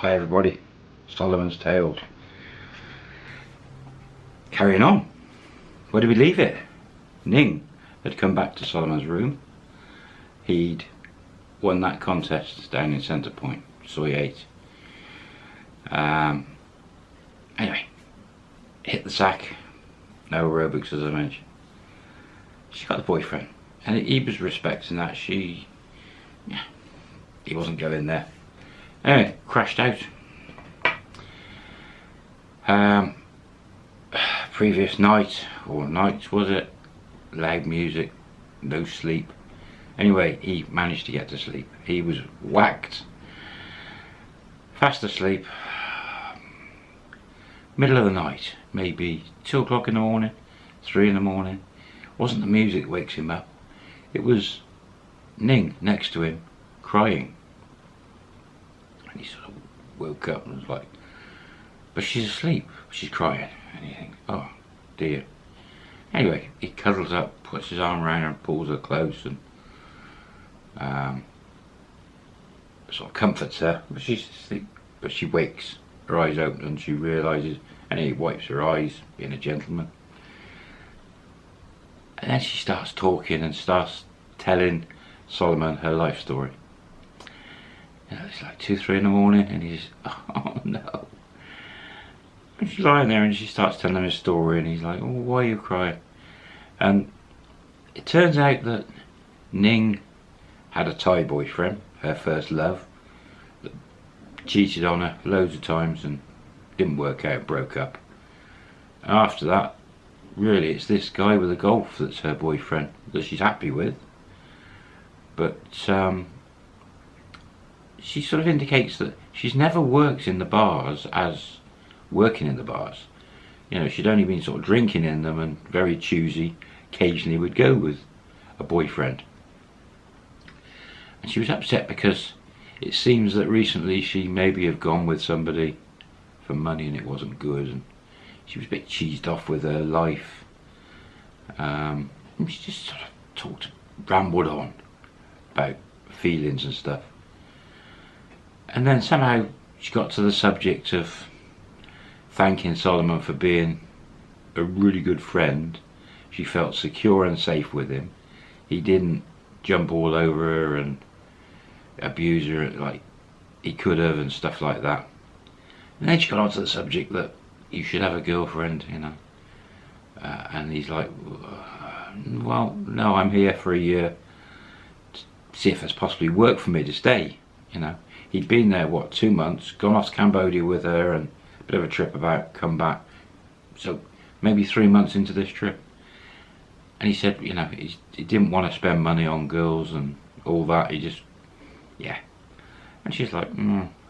Hi everybody, Solomon's Tales. Carrying on. Where did we leave it? Ning had come back to Solomon's room. He'd won that contest down in Centre Point, Soy 8. Anyway, hit the sack. No aerobics, as I mentioned. She got the boyfriend, and he was respecting that. He wasn't going there. Anyway, crashed out. Previous night, or nights was it, loud music, no sleep. Anyway, he managed to get to sleep. He was whacked, fast asleep, middle of the night, maybe 2 o'clock in the morning, 3 in the morning. Wasn't the music that wakes him up, it was Ning next to him crying. And he sort of woke up and was like, but she's asleep, she's crying. And he thinks, oh dear. Anyway, he cuddles up, puts his arm around her and pulls her close and sort of comforts her, but she's asleep. But she wakes, her eyes open, and she realises, and he wipes her eyes, being a gentleman. And then she starts talking and starts telling Solimon her life story. You know, it's like 2, 3 in the morning, and he's, oh no. And she's lying there and she starts telling him his story, and he's like, oh, why are you crying? And it turns out that Ning had a Thai boyfriend, her first love, that cheated on her loads of times and didn't work out, broke up. And after that, really it's this guy with a Golf that's her boyfriend, that she's happy with. But she sort of indicates that she's never worked in the bars as working in the bars. You know, she'd only been sort of drinking in them and very choosy, occasionally would go with a boyfriend. And she was upset because it seems that recently she maybe have gone with somebody for money and it wasn't good, and she was a bit cheesed off with her life. And she just sort of rambled on about feelings and stuff. And then somehow she got to the subject of thanking Solimon for being a really good friend. She felt secure and safe with him. He didn't jump all over her and abuse her like he could have and stuff like that. And then she got onto the subject that you should have a girlfriend, you know. And he's like, well, no, I'm here for a year to see if there's possibly work for me to stay, you know. He'd been there, what, 2 months, gone off to Cambodia with her and a bit of a trip about, come back. So maybe 3 months into this trip. And he said, you know, he didn't want to spend money on girls and all that. He just, yeah. And she's like,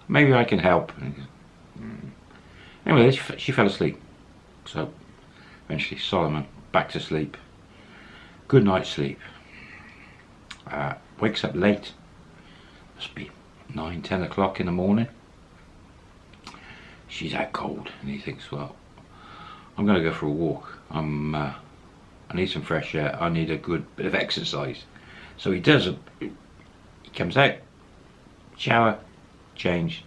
maybe I can help. And he goes, Anyway, she fell asleep. So eventually Solimon, back to sleep. Good night's sleep. Wakes up late. Must be 9, 10 o'clock in the morning. She's out cold, and he thinks, well, I'm going to go for a walk. I need some fresh air. I need a good bit of exercise. So he does. He comes out, shower, change.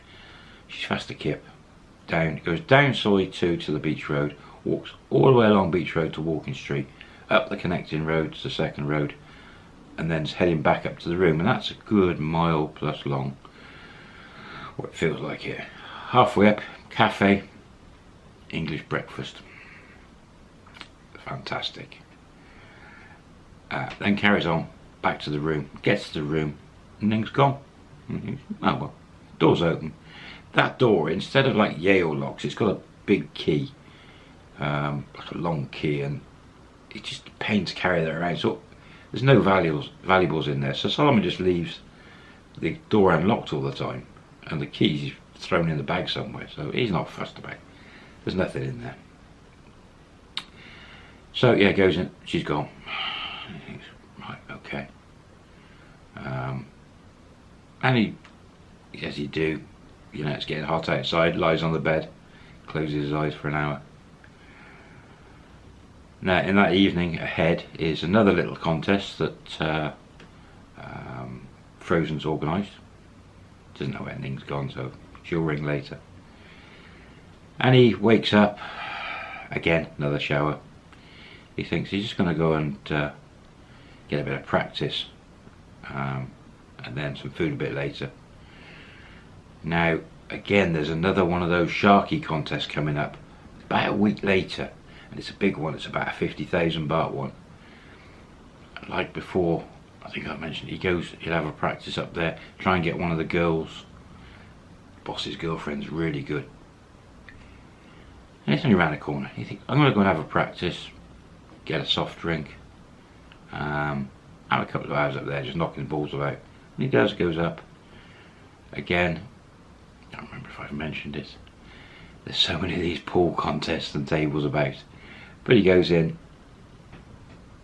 She's fast a kip. Down, goes down Soy 2 to the beach road, walks all the way along Beach Road to Walking Street, up the connecting road to the second road, and then heading back up to the room. And that's a good mile plus long. What it feels like here. Halfway up, cafe, English breakfast. Fantastic. Then carries on back to the room, gets to the room, and Ning's gone. Oh well, door's open. That door, instead of like Yale locks, it's got a big key, like a long key, and it's just a pain to carry that around. So there's no valuables in there. So Solimon just leaves the door unlocked all the time, and the keys he's thrown in the bag somewhere. So he's not fussed about it. There's nothing in there. So yeah, goes in. She's gone. He thinks, right, okay. And he, as you do, you know, it's getting hot outside, lies on the bed, closes his eyes for an hour. Now, in that evening ahead is another little contest that Frozen's organised. Doesn't know where Ning's gone, so she'll ring later. And he wakes up, again, another shower. He thinks he's just going to go and get a bit of practice, and then some food a bit later. Now, again, there's another one of those Sharky contests coming up about a week later, and it's a big one. It's about a 50,000 baht one. Like before, I think I mentioned, he'll have a practice up there, try and get one of the girls. Boss's girlfriend's really good. And it's only around the corner. You think, I'm going to go and have a practice, get a soft drink, have a couple of hours up there just knocking the balls about. And he does, goes up. Again, I don't remember if I've mentioned it. There's so many of these pool contests and tables about. But he goes in,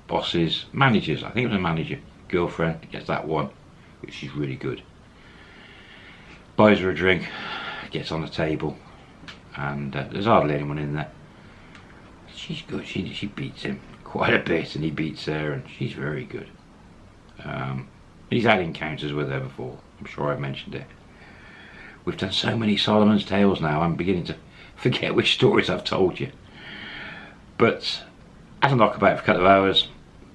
boss's, managers, I think it was a manager, girlfriend, gets that one, which is really good. Buys her a drink, gets on the table, and there's hardly anyone in there. She's good, she beats him quite a bit, and he beats her, and she's very good. He's had encounters with her before, I'm sure I've mentioned it. We've done so many Solomon's tales now, I'm beginning to forget which stories I've told you. But has a knockabout for a couple of hours,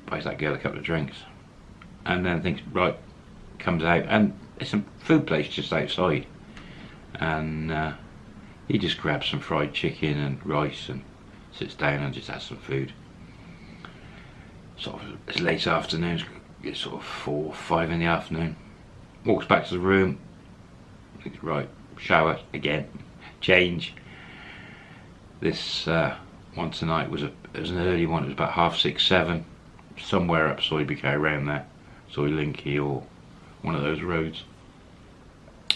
buys that girl a couple of drinks, and then thinks, right, comes out, and there's some food place just outside, and he just grabs some fried chicken and rice and sits down and just has some food. Sort of, it's late afternoon, it's sort of 4 or 5 in the afternoon. Walks back to the room, thinks, right, shower again, change. This one tonight was an early one. It was about 6:30, 7, somewhere up Solimon around there, Soilinki or one of those roads.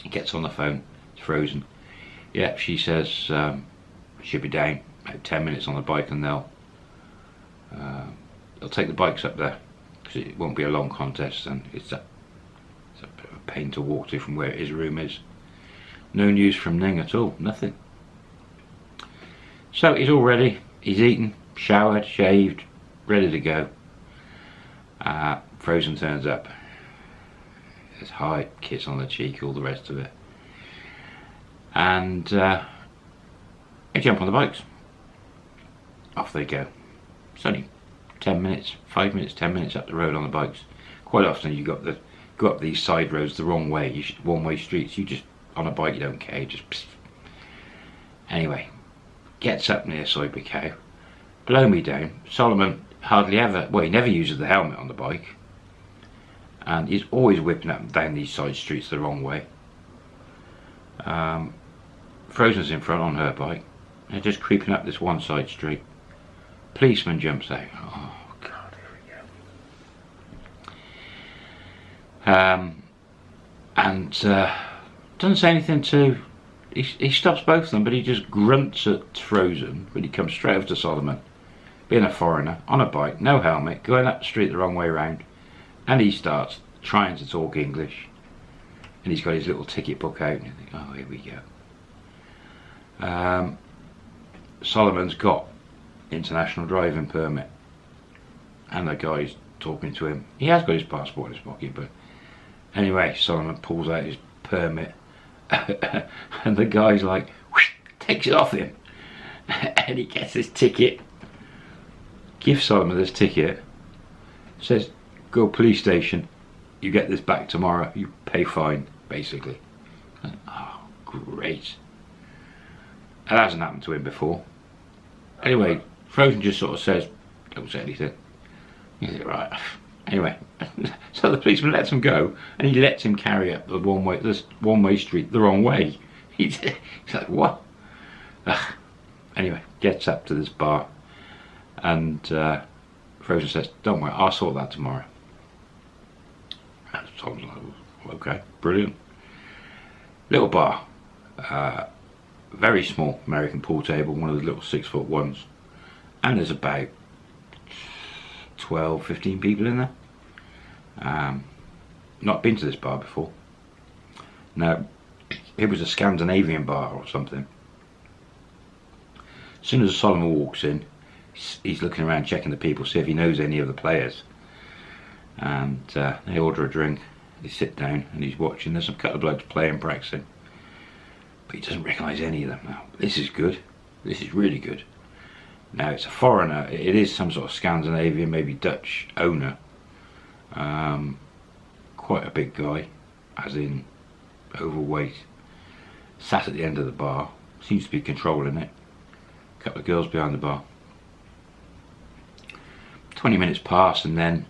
He gets on the phone. It's frozen. Yeah, she says she'll be down about 10 minutes on the bike, and they'll take the bikes up there because it won't be a long contest, and it's a bit of a pain to walk to from where his room is. No news from Ning at all. Nothing. So he's all ready. He's eaten, showered, shaved, ready to go. Frozen turns up. There's high, kiss on the cheek, all the rest of it. And they jump on the bikes. Off they go. It's only 10 minutes, 5 minutes, 10 minutes up the road on the bikes. Quite often you go up these side roads the wrong way, one-way streets. You just, on a bike, you don't care, you just psst. Anyway, gets up near Soibikau. Blow me down. Solimon hardly ever, well, he never uses the helmet on the bike, and he's always whipping up and down these side streets the wrong way. Frozen's in front on her bike. They're just creeping up this one side street. Policeman jumps out. Oh God, here we go. And doesn't say anything to. He stops both of them, but he just grunts at Frozen when he comes straight over to Solimon, being a foreigner, on a bike, no helmet, going up the street the wrong way round, and he starts trying to talk English, and he's got his little ticket book out, and you think, oh, here we go. Solomon's got international driving permit, and the guy's talking to him. He has got his passport in his pocket, but anyway, Solimon pulls out his permit, and the guy's like, whoosh, takes it off him, and he gets his ticket, gives Solimon this ticket, says, go police station, you get this back tomorrow, you pay fine, basically. And, oh, great. That hasn't happened to him before. Anyway, Frozen just sort of says, don't say anything. He's like, right. Anyway, so the policeman lets him go, and he lets him carry up the one-way street the wrong way. He's like, what? Ugh. Anyway, gets up to this bar, and Frozen says, don't worry, I'll sort that tomorrow. And Tom's like, okay, brilliant. Little bar, very small American pool table, one of the little 6-foot ones, and there's about 12, 15 people in there. Not been to this bar before. No, it was a Scandinavian bar or something. As soon as Solimon walks in, he's looking around checking the people, see if he knows any of the players. And they order a drink, they sit down and he's watching. There's a couple of blokes playing, practicing. but he doesn't recognise any of them now. This is good. This is really good. Now it's a foreigner. It is some sort of Scandinavian, maybe Dutch owner. Quite a big guy, as in overweight. Sat at the end of the bar. Seems to be controlling it. A couple of girls behind the bar. 20 minutes pass and then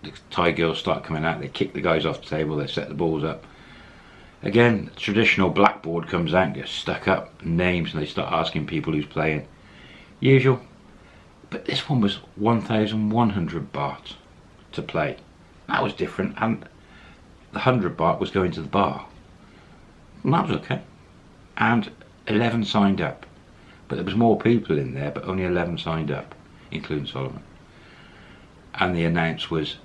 the Thai girls start coming out. They kick the guys off the table. They set the balls up. Again, the traditional blackboard comes out and gets stuck up, names, and they start asking people who's playing. Usual. But this one was 1,100 baht to play. That was different, and the 100 baht was going to the bar. And that was okay. And 11 signed up. But there was more people in there, but only 11 signed up, including Solomon. And the announce was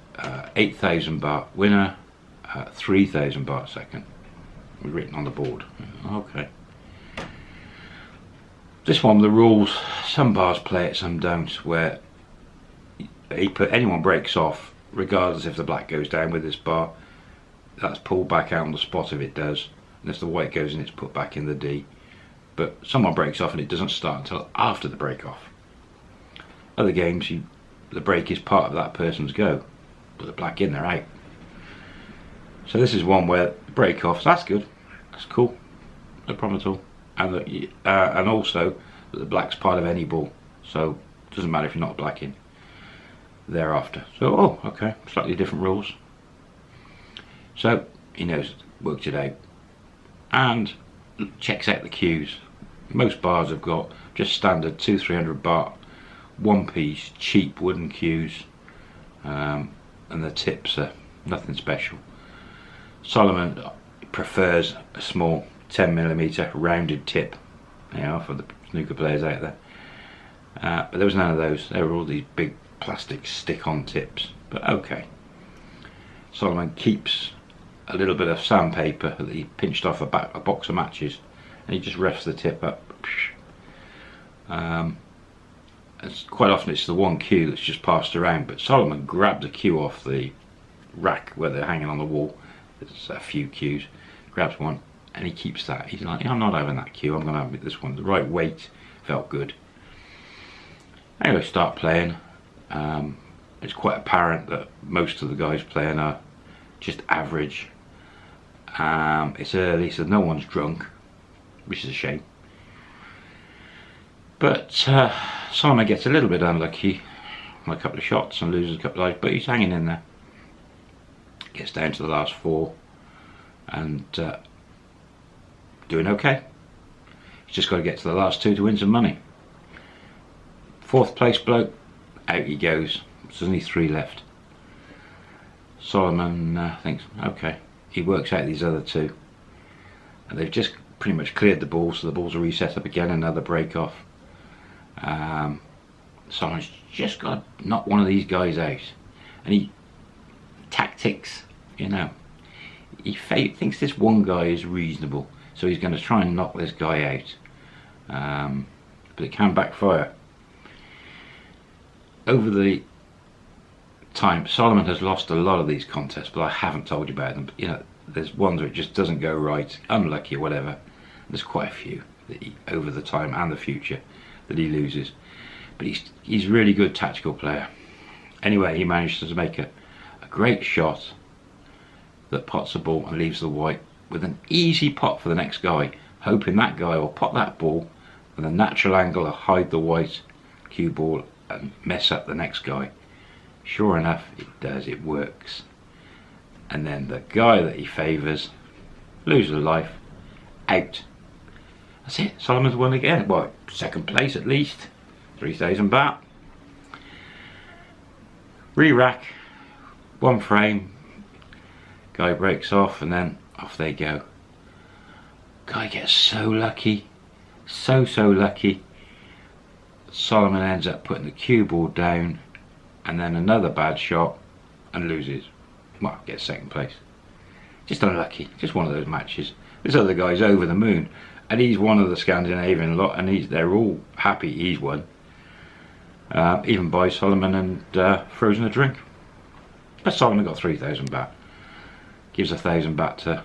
8,000 baht winner, 3,000 baht second. It was written on the board. Okay. This one, the rules, some bars play it, some don't, where anyone breaks off, regardless if the black goes down with this bar, that's pulled back out on the spot if it does, and if the white goes in, it's put back in the D. But someone breaks off and it doesn't start until after the break off. Other games, the break is part of that person's go, but the black in, they're out. So this is one where break offs, that's good, that's cool, no problem at all. And also that the black's part of any ball, so it doesn't matter if you're not black in thereafter. So, oh, okay, slightly different rules. So he knows, worked it out, and checks out the cues. Most bars have got just standard 200-300 baht, one piece, cheap wooden cues, and the tips are nothing special. Solomon prefers a small 10mm rounded tip, you know, for the snooker players out there. But there was none of those. They were all these big plastic stick-on tips. But okay. Solomon keeps a little bit of sandpaper that he pinched off a box of matches, and he just refs the tip up. Quite often it's the one cue that's just passed around, but Solomon grabbed a cue off the rack where they're hanging on the wall. There's a few cues. Grabs one and he keeps that. He's like, I'm not having that cue, I'm going to have this one. The right weight felt good. Anyway, start playing. It's quite apparent that most of the guys playing are just average. It's early, so no one's drunk, which is a shame. But Solomon gets a little bit unlucky on a couple of shots and loses a couple of lives, but he's hanging in there. Gets down to the last four and doing okay. He's just got to get to the last two to win some money. Fourth place bloke, out he goes. There's only three left. Solomon thinks, okay. He works out these other two, and they've just pretty much cleared the ball, so the balls are reset up again. Another break off. Solomon's just got to knock one of these guys out, and he tactics, you know. He thinks this one guy is reasonable, so he's going to try and knock this guy out. But it can backfire. Over the time, Solomon has lost a lot of these contests, but I haven't told you about them. But, you know, there's ones where it just doesn't go right, unlucky or whatever. There's quite a few that over the time and the future that he loses. But he's a really good tactical player. Anyway, he managed to make a great shot that pots the ball and leaves the white with an easy pot for the next guy, hoping that guy will pot that ball with a natural angle to hide the white cue ball and mess up the next guy. Sure enough, it does, it works. And then the guy that he favours loses a life, out. That's it, Solomon's won again. Well, second place at least, 3,000 baht. Re-rack, one frame, guy breaks off and then off they go. Guy gets so lucky, so lucky. Solomon ends up putting the cue ball down and then another bad shot and loses. Well, gets second place. Just unlucky, just one of those matches. This other guy's over the moon, and he's one of the Scandinavian lot, and they're all happy he's won. Even buys Solomon and throws in a drink. But Solomon got 3,000 baht. Gives 1,000 baht to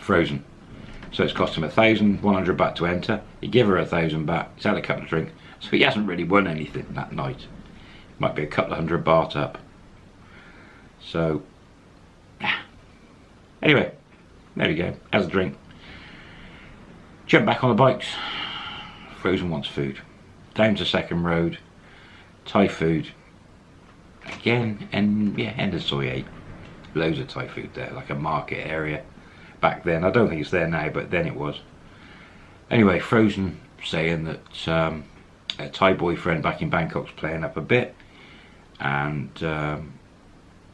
frozen. So it's cost him 1,100 baht to enter. He give her 1,000 baht. He's had a couple of drinks, so he hasn't really won anything that night. Might be a couple of 100 baht up. So anyway, there we go. Has a drink. Jump back on the bikes. Frozen wants food. Down to Second Road. Thai food. Again, and yeah, end of Soi 8. Loads of Thai food there, like a market area. Back then, I don't think it's there now, but then it was. Anyway, Frozen saying that a Thai boyfriend back in Bangkok's playing up a bit, and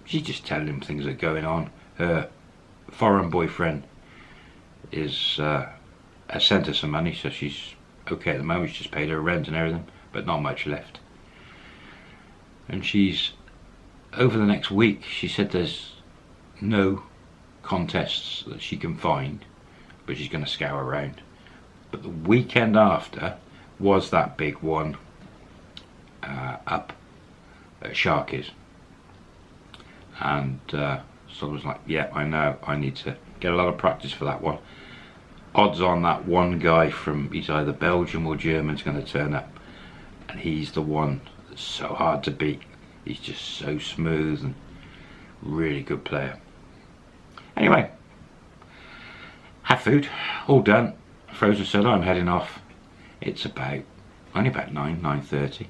she's just telling him things are going on. Her foreign boyfriend is has sent her some money, so she's okay at the moment. She's just paid her rent and everything, but not much left. And she's, over the next week, she said there's no contests that she can find, but she's going to scour around. But the weekend after was that big one up at Sharky's, and so I was like, yeah, I know, I need to get a lot of practice for that one. Odds on that one guy from, he's either Belgium or German, is going to turn up, and he's the one that's so hard to beat. He's just so smooth and really good player. Anyway, had food, all done. Frozen said, I'm heading off. It's only about 9:30.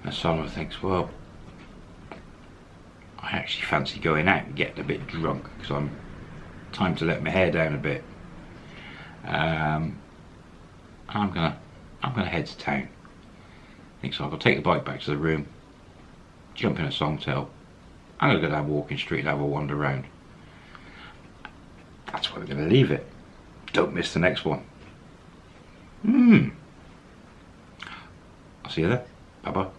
And Solomon thinks, well, I actually fancy going out and getting a bit drunk, because I'm time to let my hair down a bit. I'm gonna head to town. Thinks I'll take the bike back to the room, jump in a Songtail. I'm gonna go down Walking Street and have a wander around. That's where we're gonna leave it. Don't miss the next one. I'll see you there. Bye bye.